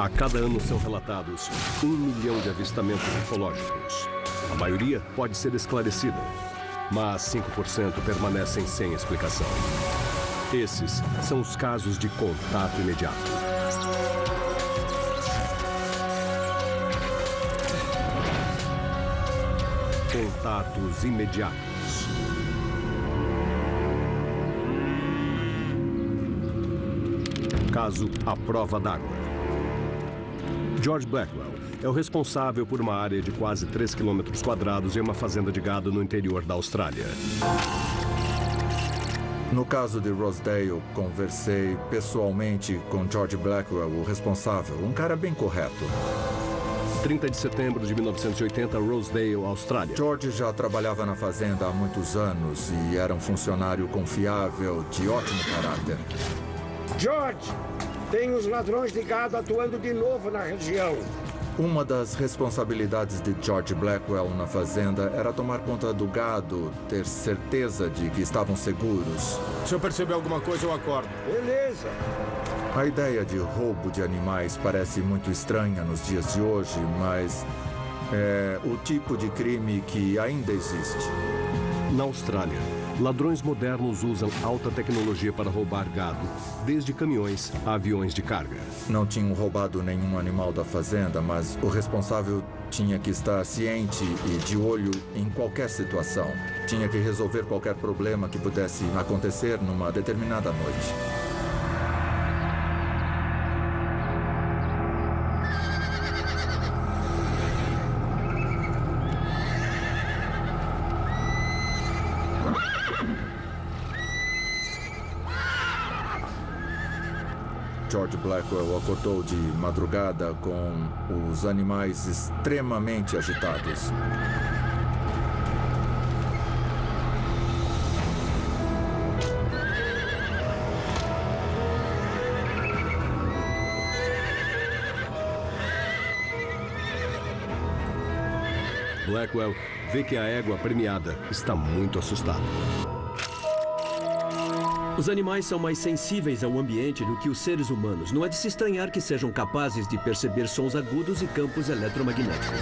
A cada ano são relatados 1 milhão de avistamentos ufológicos. A maioria pode ser esclarecida, mas 5% permanecem sem explicação. Esses são os casos de contato imediato. Contatos imediatos. Caso A Prova d'Água. George Blackwell é o responsável por uma área de quase 3 quilômetros quadrados em uma fazenda de gado no interior da Austrália. No caso de Rosedale, conversei pessoalmente com George Blackwell, o responsável, um cara bem correto. 30 de setembro de 1980, Rosedale, Austrália. George já trabalhava na fazenda há muitos anos e era um funcionário confiável, de ótimo caráter. George, tem os ladrões de gado atuando de novo na região. Uma das responsabilidades de George Blackwell na fazenda era tomar conta do gado, ter certeza de que estavam seguros. Se eu perceber alguma coisa, eu acordo. Beleza. A ideia de roubo de animais parece muito estranha nos dias de hoje, mas é o tipo de crime que ainda existe. Na Austrália, ladrões modernos usam alta tecnologia para roubar gado, desde caminhões a aviões de carga. Não tinham roubado nenhum animal da fazenda, mas o responsável tinha que estar ciente e de olho em qualquer situação. Tinha que resolver qualquer problema que pudesse acontecer numa determinada noite. George Blackwell acordou de madrugada com os animais extremamente agitados. Blackwell vê que a égua premiada está muito assustada. Os animais são mais sensíveis ao ambiente do que os seres humanos. Não é de se estranhar que sejam capazes de perceber sons agudos e campos eletromagnéticos.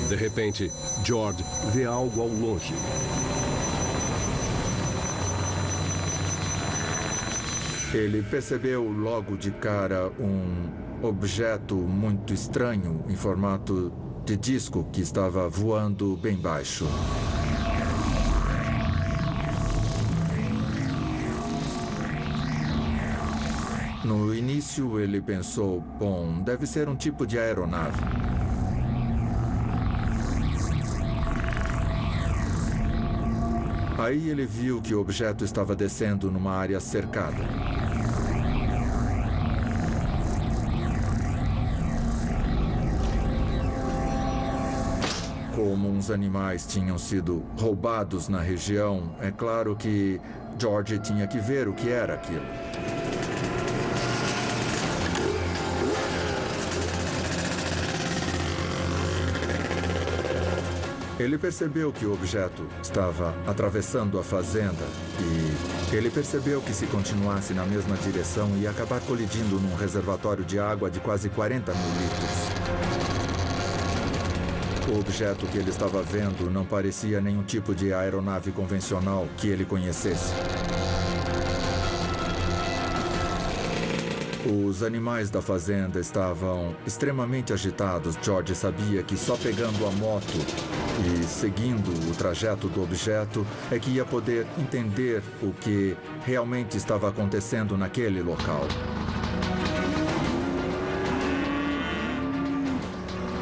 De repente, George vê algo ao longe. Ele percebeu logo de cara um objeto muito estranho em formato de disco que estava voando bem baixo. No início, ele pensou, bom, deve ser um tipo de aeronave. Aí ele viu que o objeto estava descendo numa área cercada. Como uns animais tinham sido roubados na região, é claro que George tinha que ver o que era aquilo. Ele percebeu que o objeto estava atravessando a fazenda e ele percebeu que se continuasse na mesma direção ia acabar colidindo num reservatório de água de quase 40 mil litros. O objeto que ele estava vendo não parecia nenhum tipo de aeronave convencional que ele conhecesse. Os animais da fazenda estavam extremamente agitados. George sabia que só pegando a moto e seguindo o trajeto do objeto é que ia poder entender o que realmente estava acontecendo naquele local.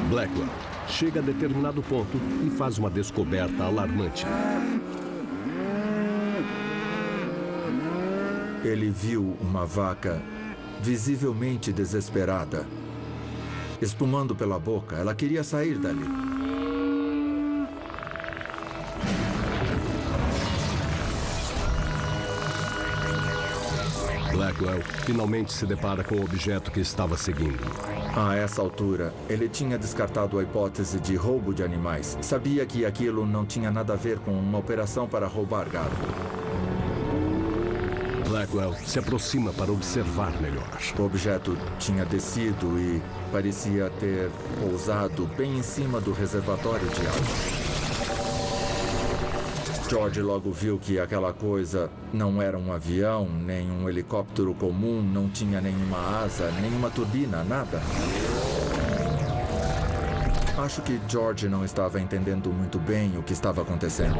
Blackwell chega a determinado ponto e faz uma descoberta alarmante. Ele viu uma vaca visivelmente desesperada. Espumando pela boca, ela queria sair dali. Blackwell Blackwell finalmente se depara com o objeto que estava seguindo. A essa altura, ele tinha descartado a hipótese de roubo de animais. Sabia que aquilo não tinha nada a ver com uma operação para roubar gado. Blackwell se aproxima para observar melhor. O objeto tinha descido e parecia ter pousado bem em cima do reservatório de água. George logo viu que aquela coisa não era um avião, nem um helicóptero comum, não tinha nenhuma asa, nenhuma turbina, nada. Acho que George não estava entendendo muito bem o que estava acontecendo.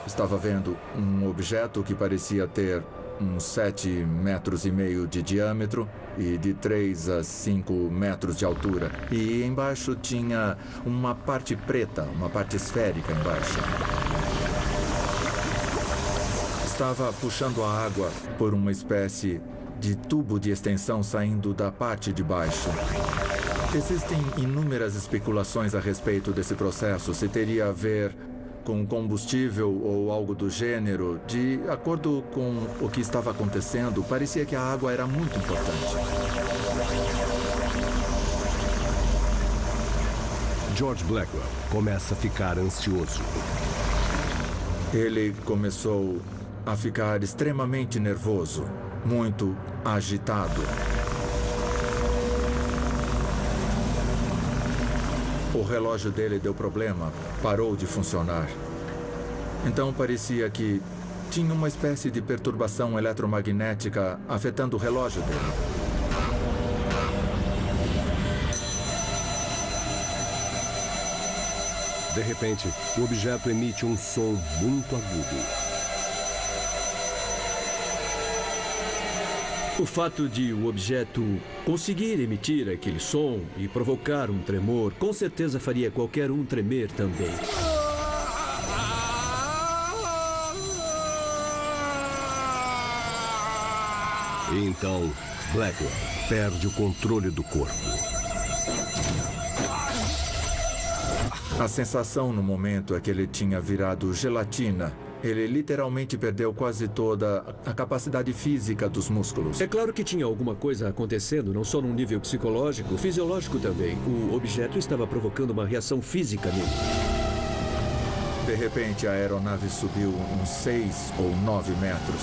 Estava vendo um objeto que parecia ter uns 7,5 metros de diâmetro e de 3 a 5 metros de altura. E embaixo tinha uma parte preta, uma parte esférica embaixo. Estava puxando a água por uma espécie de tubo de extensão saindo da parte de baixo. Existem inúmeras especulações a respeito desse processo, se teria a ver com combustível ou algo do gênero. De acordo com o que estava acontecendo, parecia que a água era muito importante. George Blackwell começa a ficar ansioso. Ele começou a ficar extremamente nervoso, muito agitado. O relógio dele deu problema, parou de funcionar. Então parecia que tinha uma espécie de perturbação eletromagnética afetando o relógio dele. De repente, o objeto emite um som muito agudo. O fato de o objeto conseguir emitir aquele som e provocar um tremor, com certeza faria qualquer um tremer também. E então, Blackwell perde o controle do corpo. A sensação no momento é que ele tinha virado gelatina. Ele literalmente perdeu quase toda a capacidade física dos músculos. É claro que tinha alguma coisa acontecendo, não só num nível psicológico, fisiológico também. O objeto estava provocando uma reação física nele. De repente, a aeronave subiu uns 6 ou 9 metros.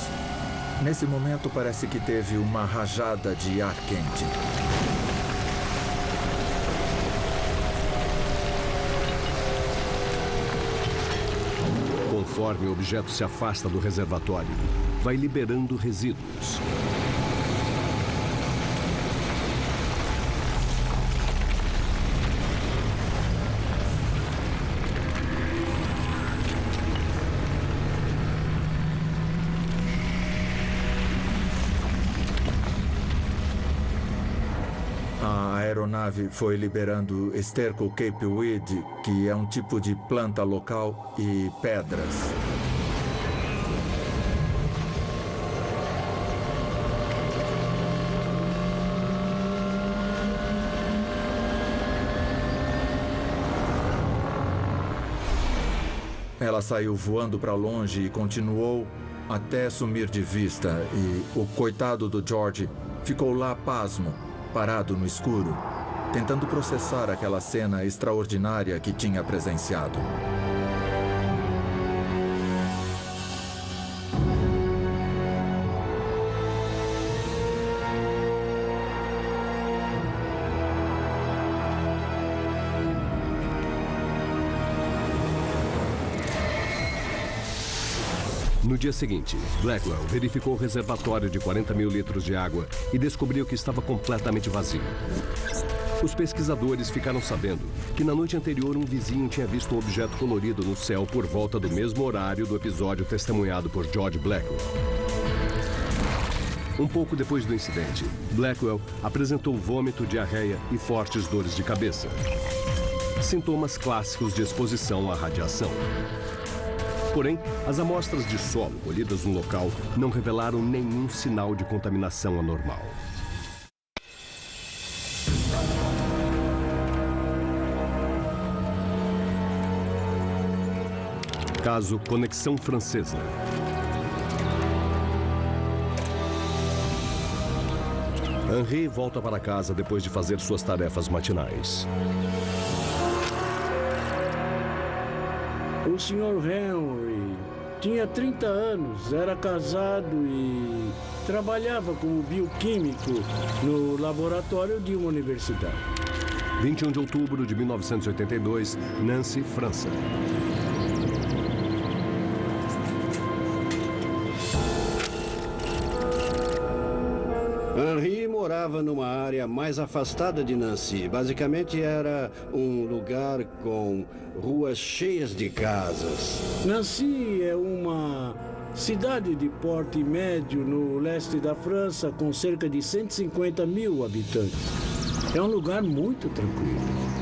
Nesse momento, parece que teve uma rajada de ar quente. Conforme o objeto se afasta do reservatório, vai liberando resíduos. A aeronave foi liberando esterco capeweed, que é um tipo de planta local, e pedras. Ela saiu voando para longe e continuou até sumir de vista. E o coitado do George ficou lá pasmo, parado no escuro, tentando processar aquela cena extraordinária que tinha presenciado. No dia seguinte, Blackwell verificou o reservatório de 40 mil litros de água e descobriu que estava completamente vazio. Os pesquisadores ficaram sabendo que na noite anterior um vizinho tinha visto um objeto colorido no céu por volta do mesmo horário do episódio testemunhado por George Blackwell. Um pouco depois do incidente, Blackwell apresentou vômito, diarreia e fortes dores de cabeça. Sintomas clássicos de exposição à radiação. Porém, as amostras de solo colhidas no local não revelaram nenhum sinal de contaminação anormal. Caso Conexão Francesa. Henri volta para casa depois de fazer suas tarefas matinais. O Sr. Henry tinha 30 anos, era casado e trabalhava como bioquímico no laboratório de uma universidade. 21 de outubro de 1982, Nancy, França. Henri morava numa área mais afastada de Nancy. Basicamente era um lugar com ruas cheias de casas. Nancy é uma cidade de porte médio no leste da França, com cerca de 150 mil habitantes. É um lugar muito tranquilo.